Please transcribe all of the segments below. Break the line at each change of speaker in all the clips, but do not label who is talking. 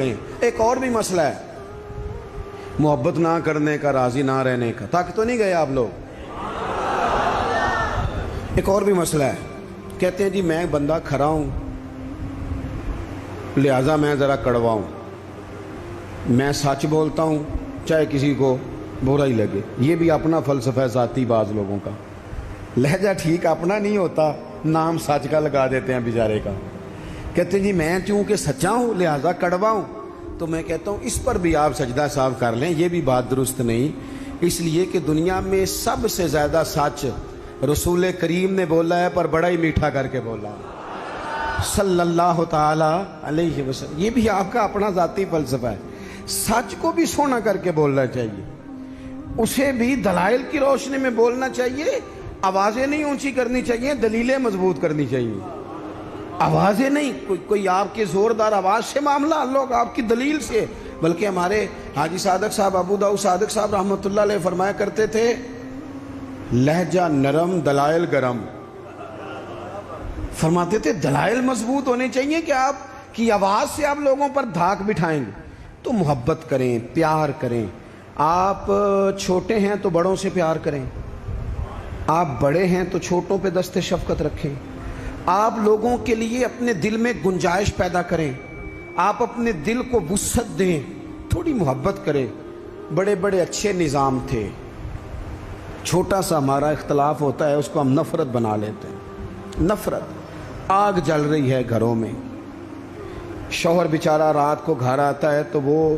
ایک اور بھی مسئلہ ہے محبت نہ کرنے کا، راضی نہ رہنے کا۔ تاکہ تو نہیں گئے آپ لوگ؟ ایک اور بھی مسئلہ ہے، کہتے ہیں جی میں بندہ کھرا ہوں لہٰذا میں ذرا کڑوا ہوں، میں سچ بولتا ہوں چاہے کسی کو برا ہی لگے۔ یہ بھی اپنا فلسفہ ذاتی بعض لوگوں کا، لہجہ ٹھیک اپنا نہیں ہوتا، نام سچ کا لگا دیتے ہیں بیچارے کا۔ کہتے ہیں جی میں چونکہ سچا ہوں لہٰذا کڑوا ہوں، تو میں کہتا ہوں اس پر بھی آپ سجدہ صاف کر لیں، یہ بھی بات درست نہیں، اس لیے کہ دنیا میں سب سے زیادہ سچ رسول کریم نے بولا ہے، پر بڑا ہی میٹھا کر کے بولا صلی اللہ تعالی علیہ وسلم۔ یہ بھی آپ کا اپنا ذاتی فلسفہ ہے، سچ کو بھی سونا کر کے بولنا چاہیے، اسے بھی دلائل کی روشنی میں بولنا چاہیے، آوازیں نہیں اونچی کرنی چاہیے، دلیلیں مضبوط کرنی چاہیے، آوازیں نہیں کوئی آپ کے زوردار آواز سے معاملہ، لوگ آپ کی دلیل سے۔ بلکہ ہمارے حاجی صادق صاحب، ابو داؤد صادق صاحب رحمۃ اللہ علیہ فرمایا کرتے تھے لہجہ نرم دلائل گرم۔ فرماتے تھے دلائل مضبوط ہونے چاہیے کہ آپ کی آواز سے آپ لوگوں پر دھاک بٹھائیں گے، تو محبت کریں، پیار کریں۔ آپ چھوٹے ہیں تو بڑوں سے پیار کریں، آپ بڑے ہیں تو چھوٹوں پہ دست شفقت رکھیں، آپ لوگوں کے لیے اپنے دل میں گنجائش پیدا کریں، آپ اپنے دل کو وسعت دیں، تھوڑی محبت کریں۔ بڑے بڑے اچھے نظام تھے، چھوٹا سا ہمارا اختلاف ہوتا ہے اس کو ہم نفرت بنا لیتے ہیں۔ نفرت، آگ جل رہی ہے گھروں میں، شوہر بیچارہ رات کو گھر آتا ہے تو وہ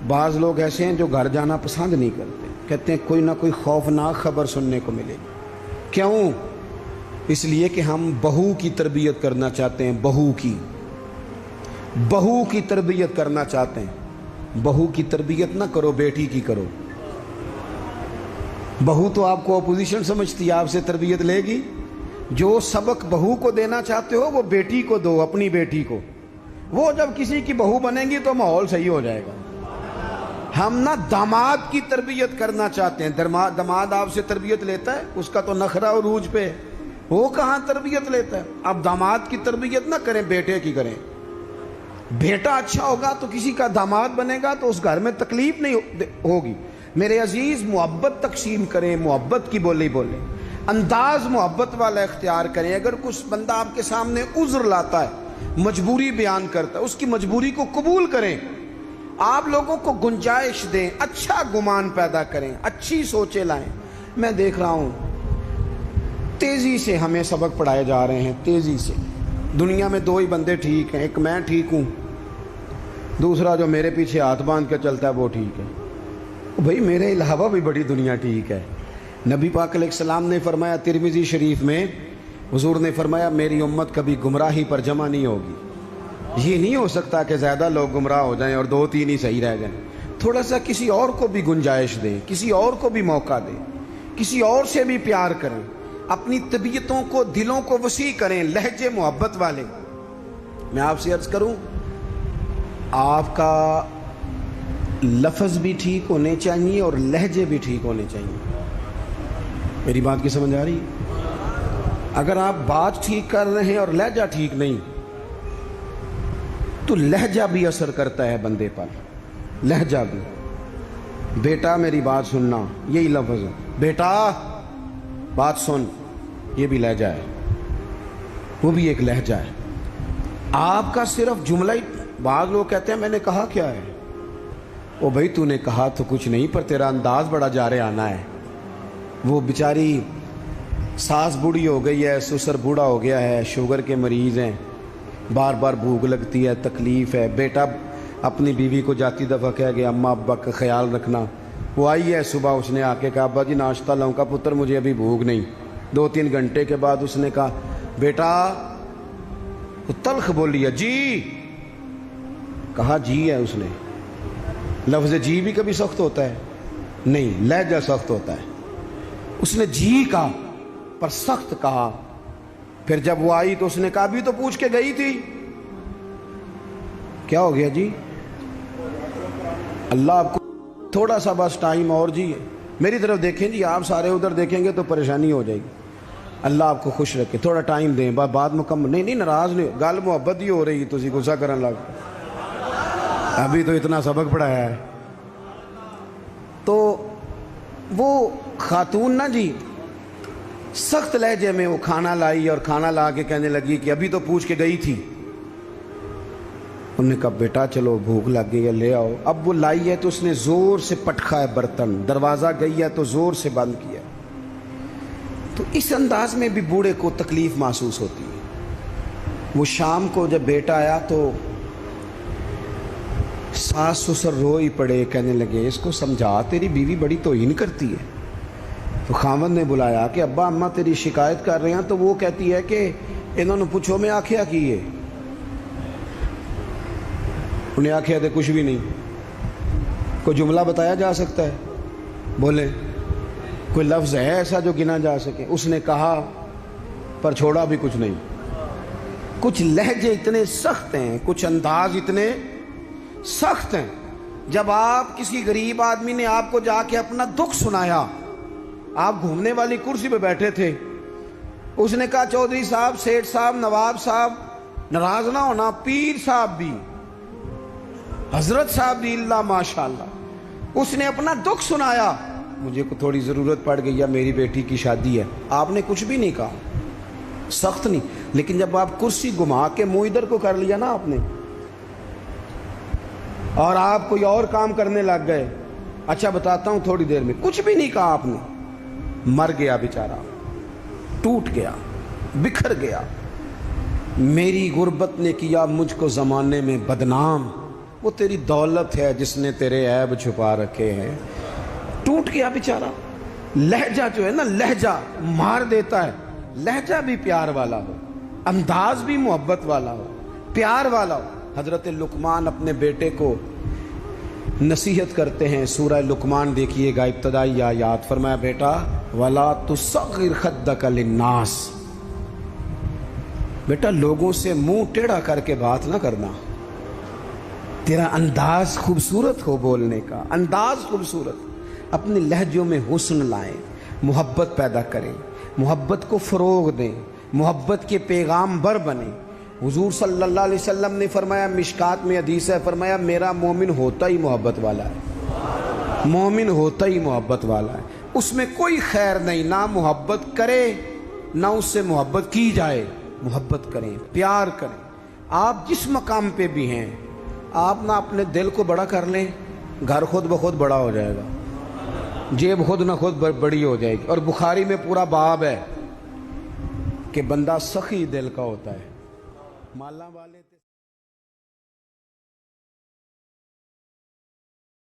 بعض لوگ ایسے ہیں جو گھر جانا پسند نہیں کرتے، کہتے ہیں کوئی نہ کوئی خوفناک خبر سننے کو ملے گی۔ کیوں؟ اس لیے کہ ہم بہو کی تربیت کرنا چاہتے ہیں، بہو کی تربیت کرنا چاہتے ہیں۔ بہو کی تربیت نہ کرو، بیٹی کی کرو۔ بہو تو آپ کو اپوزیشن سمجھتی ہے، آپ سے تربیت لے گی؟ جو سبق بہو کو دینا چاہتے ہو وہ بیٹی کو دو، اپنی بیٹی کو۔ وہ جب کسی کی بہو بنے گی تو ماحول صحیح ہو جائے گا۔ ہم نہ داماد کی تربیت کرنا چاہتے ہیں، داماد آپ سے تربیت لیتا ہے، اس کا تو نخرہ عروج پہ، وہ کہاں تربیت لیتا ہے؟ اب داماد کی تربیت نہ کریں، بیٹے کی کریں۔ بیٹا اچھا ہوگا تو کسی کا داماد بنے گا تو اس گھر میں تکلیف نہیں ہوگی۔ میرے عزیز، محبت تقسیم کریں، محبت کی بولی بولیں، انداز محبت والا اختیار کریں۔ اگر کچھ بندہ آپ کے سامنے عذر لاتا ہے، مجبوری بیان کرتا ہے، اس کی مجبوری کو قبول کریں، آپ لوگوں کو گنجائش دیں، اچھا گمان پیدا کریں، اچھی سوچیں لائیں۔ میں دیکھ رہا ہوں تیزی سے ہمیں سبق پڑھائے جا رہے ہیں، تیزی سے۔ دنیا میں دو ہی بندے ٹھیک ہیں، ایک میں ٹھیک ہوں، دوسرا جو میرے پیچھے ہاتھ باندھ کے چلتا ہے وہ ٹھیک ہے۔ بھئی میرے علاوہ بھی بڑی دنیا ٹھیک ہے۔ نبی پاک علیہ السلام نے فرمایا ترمذی شریف میں، حضور نے فرمایا میری امت کبھی گمراہی پر جمع نہیں ہوگی۔ یہ نہیں ہو سکتا کہ زیادہ لوگ گمراہ ہو جائیں اور دو تین ہی صحیح رہ جائیں۔ تھوڑا سا کسی اور کو بھی گنجائش دیں، کسی اور کو بھی موقع دیں، کسی اور سے بھی پیار کریں، اپنی طبیعتوں کو، دلوں کو وسیع کریں، لہجے محبت والے۔ میں آپ سے عرض کروں، آپ کا لفظ بھی ٹھیک ہونے چاہیے اور لہجے بھی ٹھیک ہونے چاہیے۔ میری بات کی سمجھ آ رہی ہے؟ اگر آپ بات ٹھیک کر رہے ہیں اور لہجہ ٹھیک نہیں تو لہجہ بھی اثر کرتا ہے بندے پر، لہجہ بھی۔ بیٹا میری بات سننا، یہی لفظ ہے، بیٹا بات سن، یہ بھی لہجہ ہے، وہ بھی ایک لہجہ ہے۔ آپ کا صرف جملہ ہی، بعض لوگ کہتے ہیں میں نے کہا کیا ہے؟ او بھائی تو نے کہا تو کچھ نہیں، پر تیرا انداز بڑا جارے آنا ہے۔ وہ بیچاری ساس بوڑھی ہو گئی ہے، سسر بوڑھا ہو گیا ہے، شوگر کے مریض ہیں، بار بار بھوک لگتی ہے، تکلیف ہے۔ بیٹا اپنی بیوی کو جاتی دفعہ کہہ گیا اماں ابا کا خیال رکھنا۔ وہ آئی ہے صبح، اس نے آ کے کہا ابا جی ناشتہ لاؤں؟ کا پتر مجھے ابھی بھوک نہیں۔ 2-3 گھنٹے کے بعد اس نے کہا بیٹا، وہ تلخ بولی ہے، جی کہا، جی ہے اس نے۔ لفظ جی بھی کبھی سخت ہوتا ہے؟ نہیں، لہجہ سخت ہوتا ہے۔ اس نے جی کہا پر سخت کہا۔ پھر جب وہ آئی تو اس نے کہا بھی تو پوچھ کے گئی تھی، کیا ہو گیا جی؟ اللہ آپ کو تھوڑا سا بس ٹائم اور جی، میری طرف دیکھیں جی، آپ سارے ادھر دیکھیں گے تو پریشانی ہو جائے گی۔ اللہ آپ کو خوش رکھے، تھوڑا ٹائم دیں، بات مکمل نہیں، ناراض نہیں، گل محبت ہی ہو رہی، تسی غصہ کرن لگ ابھی تو اتنا سبق پڑھایا ہے. تو وہ خاتون نا جی سخت لہجے میں وہ کھانا لائی اور کھانا لا کے کہنے لگی کہ ابھی تو پوچھ کے گئی تھی. انہوں نے کہا بیٹا چلو بھوک لگ گئی ہے لے آؤ. اب وہ لائی ہے تو اس نے زور سے پٹکا ہے برتن, دروازہ گئی ہے تو زور سے بند کیا. تو اس انداز میں بھی بوڑھے کو تکلیف محسوس ہوتی ہے. وہ شام کو جب بیٹا آیا تو ساس سسر رو ہی پڑے, کہنے لگے اس کو سمجھا تیری بیوی بڑی توہین کرتی ہے. تو خاوند نے بلایا کہ ابا اماں تیری شکایت کر رہے ہیں. تو وہ کہتی ہے کہ انہوں نے پوچھو میں آخیا کی ہے. انہیں آخیا تھے کچھ بھی نہیں. کوئی جملہ بتایا جا سکتا ہے؟ بولے کوئی لفظ ہے ایسا جو گنا جا سکے؟ اس نے کہا پر چھوڑا بھی کچھ نہیں. کچھ لہجے اتنے سخت ہیں, کچھ انداز اتنے سخت ہیں. جب آپ کسی غریب آدمی نے آپ کو جا کے اپنا دکھ سنایا, آپ گھومنے والی کرسی پہ بیٹھے تھے, اس نے کہا چودھری صاحب, سیٹھ صاحب, نواب صاحب ناراض نہ ہونا, پیر صاحب بھی, حضرت صاحب بھی, اللہ ماشاءاللہ. اس نے اپنا دکھ سنایا, مجھے کو تھوڑی ضرورت پڑ گئی ہے, میری بیٹی کی شادی ہے. آپ نے کچھ بھی نہیں کہا, سخت نہیں. لیکن جب آپ کرسی گھما کے منہ ادھر کو کر لیا نا آپ نے, اور آپ کوئی اور کام کرنے لگ گئے, اچھا بتاتا ہوں تھوڑی دیر میں, کچھ بھی نہیں کہا آپ نے, مر گیا بیچارہ, ٹوٹ گیا, بکھر گیا. میری غربت نے کیا مجھ کو زمانے میں بدنام, وہ تیری دولت ہے جس نے تیرے عیب چھپا رکھے ہیں. ٹوٹ گیا بیچارہ. لہجہ جو ہے نا, لہجہ مار دیتا ہے. لہجہ بھی پیار والا ہو, انداز بھی محبت والا ہو, پیار والا ہو. حضرت لقمان اپنے بیٹے کو نصیحت کرتے ہیں. سورہ لقمان دیکھیے گا, ابتدائی آیات. فرمایا بیٹا وَلَا تُصَغِّرْ خَدَّكَ لِلنَّاسِ, بیٹا لوگوں سے منہ ٹیڑھا کر کے بات نہ کرنا. تیرا انداز خوبصورت ہو, بولنے کا انداز خوبصورت. اپنے لہجوں میں حسن لائیں, محبت پیدا کریں, محبت کو فروغ دیں, محبت کے پیغام بر بنیں. حضور صلی اللہ علیہ وسلم نے فرمایا, مشکات میں حدیث ہے, فرمایا میرا مومن ہوتا ہی محبت والا ہے. مومن ہوتا ہی محبت والا ہے. اس میں کوئی خیر نہیں, نہ محبت کرے نہ اس سے محبت کی جائے. محبت کریں, پیار کریں. آپ جس مقام پہ بھی ہیں, آپ نہ اپنے دل کو بڑا کر لیں, گھر خود بخود بڑا ہو جائے گا, جیب خود نہ خود بڑی ہو جائے گی. اور بخاری میں پورا باب ہے کہ بندہ سخی دل کا ہوتا ہے. مالا والے